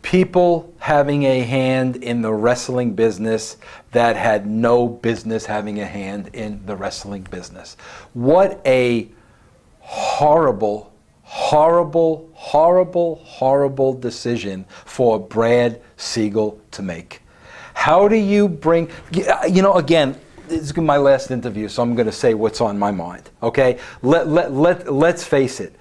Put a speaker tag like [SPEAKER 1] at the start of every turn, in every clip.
[SPEAKER 1] people having a hand in the wrestling business that had no business having a hand in the wrestling business. What a horrible, horrible, horrible, horrible decision for Brad Siegel to make. How do you bring, you know, again, this is my last interview, so I'm going to say what's on my mind, okay? Let's face it.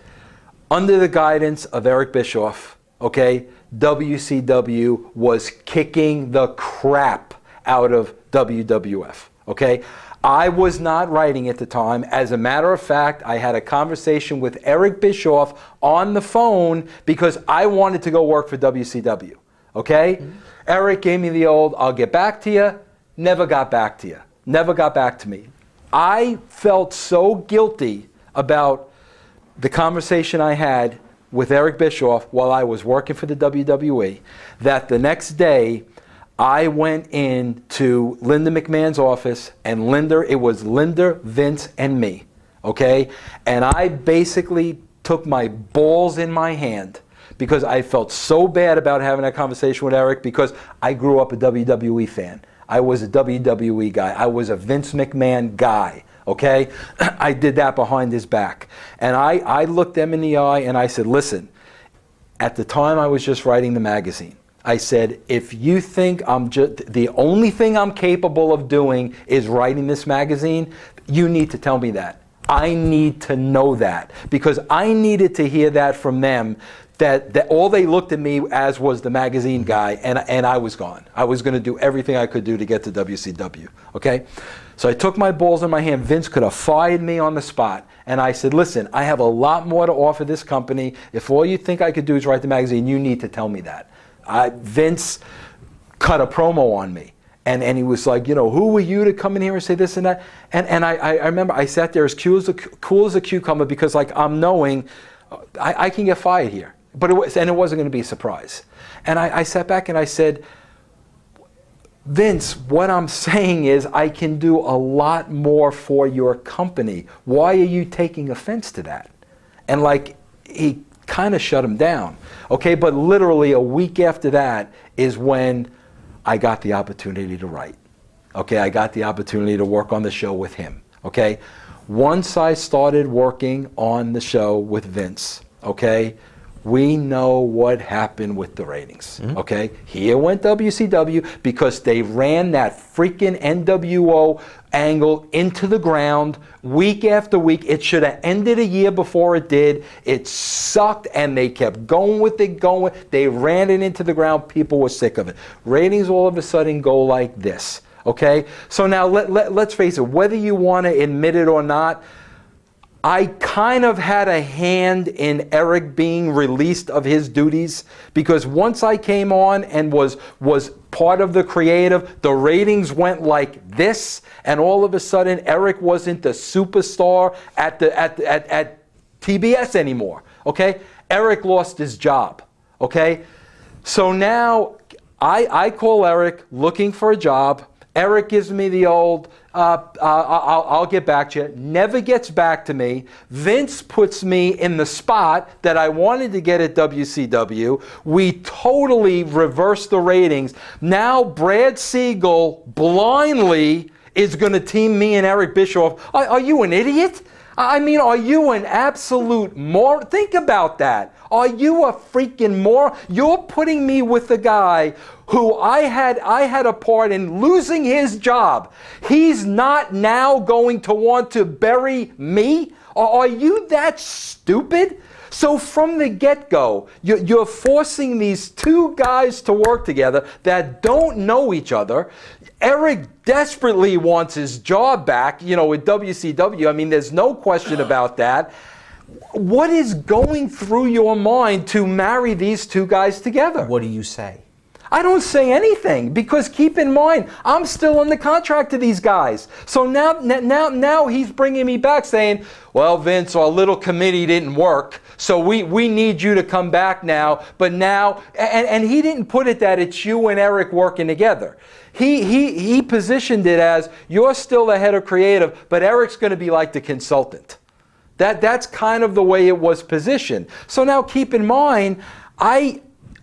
[SPEAKER 1] Under the guidance of Eric Bischoff, okay, WCW was kicking the crap out of WWF, okay? I was not writing at the time. As a matter of fact, I had a conversation with Eric Bischoff on the phone because I wanted to go work for WCW, okay? Mm-hmm. Eric gave me the old, I'll get back to you, never got back to you, never got back to me. I felt so guilty about the conversation I had with Eric Bischoff while I was working for the WWE that the next day I went into Linda McMahon's office, and it was Linda, Vince, and me, okay? And I basically took my balls in my hand because I felt so bad about having that conversation with Eric because I grew up a WWE fan. I was a WWE guy. I was a Vince McMahon guy, okay? I did that behind his back. And I looked them in the eye and I said, listen, at the time I was just writing the magazine. I said, if you think the only thing I'm capable of doing is writing this magazine, you need to tell me that. I need to know that because I needed to hear that from them that all they looked at me as was the magazine guy, and I was gone. I was going to do everything I could do to get to WCW, okay? So I took my balls in my hand. Vince could have fired me on the spot. And I said, listen, I have a lot more to offer this company. If all you think I could do is write the magazine, you need to tell me that. Vince cut a promo on me. And he was like, you know, who were you to come in here and say this and that? And I remember I sat there as cool as a cucumber because, like, I'm knowing I can get fired here. But it wasn't going to be a surprise. And I sat back and I said, Vince, what I'm saying is I can do a lot more for your company. Why are you taking offense to that? And like, he kind of shut him down. Okay, but literally a week after that is when I got the opportunity to write. Okay, I got the opportunity to work on the show with him. Okay, once I started working on the show with Vince, okay, we know what happened with the ratings, okay? Here went WCW because they ran that freaking NWO angle into the ground week after week. It should have ended a year before it did. It sucked, and they kept going with it, going. They ran it into the ground. People were sick of it. Ratings all of a sudden go like this, okay? So now let's face it, whether you want to admit it or not, I kind of had a hand in Eric being released of his duties because once I came on and was part of the creative, the ratings went like this, and all of a sudden Eric wasn't the superstar at TBS anymore. Okay, Eric lost his job. Okay, so now I call Eric looking for a job. Eric gives me the old, I'll get back to you. Never gets back to me. Vince puts me in the spot that I wanted to get at WCW. We totally reversed the ratings. Now Brad Siegel blindly is going to team me and Eric Bischoff. Are you an idiot? I mean, are you an absolute moron? Think about that. Are you a freaking moron? You're putting me with the guy who I had a part in losing his job. He's not now going to want to bury me? Are you that stupid? So from the get-go, you're forcing these two guys to work together that don't know each other. Eric desperately wants his job back, you know, with WCW. I mean, there's no question about that. What is going through your mind to marry these two guys together?
[SPEAKER 2] What do you say?
[SPEAKER 1] I don't say anything because keep in mind, I'm still under contract to these guys. So now he's bringing me back saying, well, Vince, our little committee didn't work, so we need you to come back now. But now, and he didn't put it that it's you and Eric working together. He positioned it as you're still the head of creative, but Eric's going to be like the consultant. That's kind of the way it was positioned. So now keep in mind,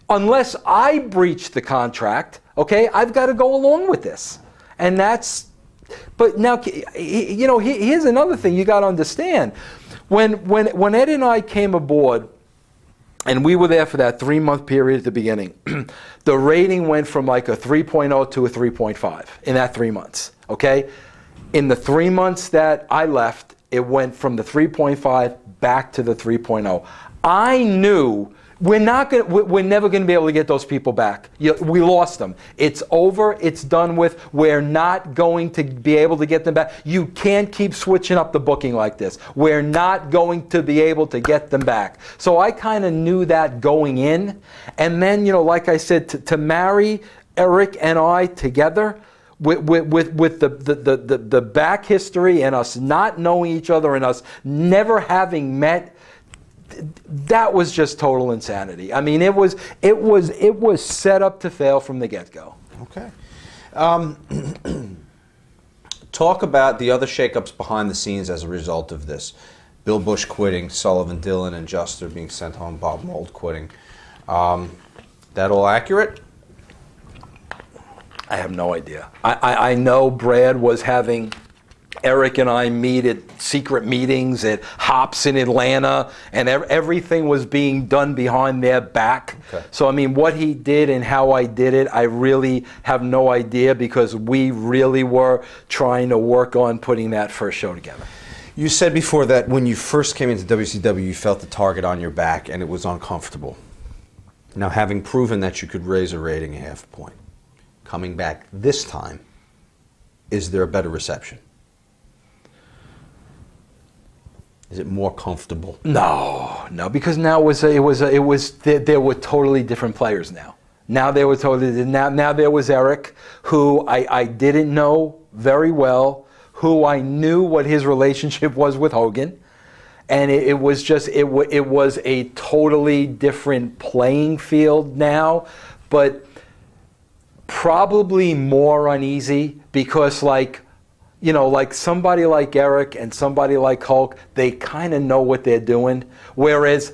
[SPEAKER 1] unless I breach the contract, okay, I've got to go along with this. And that's, but now, you know, here's another thing you got to understand. When Ed and I came aboard, and we were there for that 3-month period at the beginning, the rating went from like a 3.0 to a 3.5 in that 3 months, okay? In the 3 months that I left, it went from the 3.5 back to the 3.0. I knew we're never going to be able to get those people back. We lost them. It's over. It's done with. We're not going to be able to get them back. You can't keep switching up the booking like this. We're not going to be able to get them back. So I kind of knew that going in. And then, you know, like I said, to marry Eric and I together, with the back history and us not knowing each other and us never having met, that was just total insanity. I mean, it was set up to fail from the get-go.
[SPEAKER 2] Okay. Talk about the other shakeups behind the scenes as a result of this. Bill Bush quitting, Sullivan, Dillon, and Juster being sent home, Bob Mould quitting. That all accurate?
[SPEAKER 1] I have no idea. I know Brad was having Eric and I meet at secret meetings at Hops in Atlanta, and everything was being done behind their back. Okay. So, I mean, what he did and how I did it, I really have no idea, because we really were trying to work on putting that first show together.
[SPEAKER 2] You said before that when you first came into WCW, you felt the target on your back and it was uncomfortable. Now, having proven that you could raise a rating ½ a point, coming back this time, is there a better reception? Is it more comfortable?
[SPEAKER 1] No, because now there were totally different players now. Now there was Eric, who I didn't know very well, who I knew what his relationship was with Hogan, and it was a totally different playing field now, but probably more uneasy, because you know, like somebody like Eric and somebody like Hulk, they kind of know what they're doing. Whereas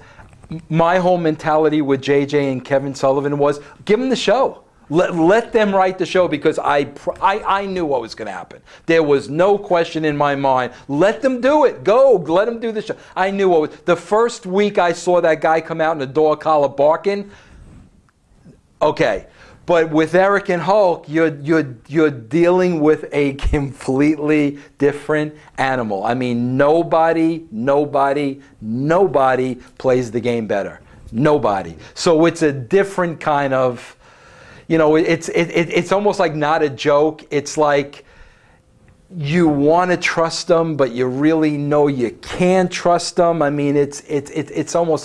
[SPEAKER 1] my whole mentality with JJ and Kevin Sullivan was, give them the show. Let them write the show, because I knew what was going to happen. There was no question in my mind. Let them do it. Go. Let them do the show. I knew what was. The first week I saw that guy come out in the door collar barking, okay. But with Eric and Hulk, you're dealing with a completely different animal. I mean, nobody plays the game better. Nobody. So it's a different kind of, you know, it's almost like not a joke. It's like you want to trust them, but you really know you can't trust them. I mean, it's almost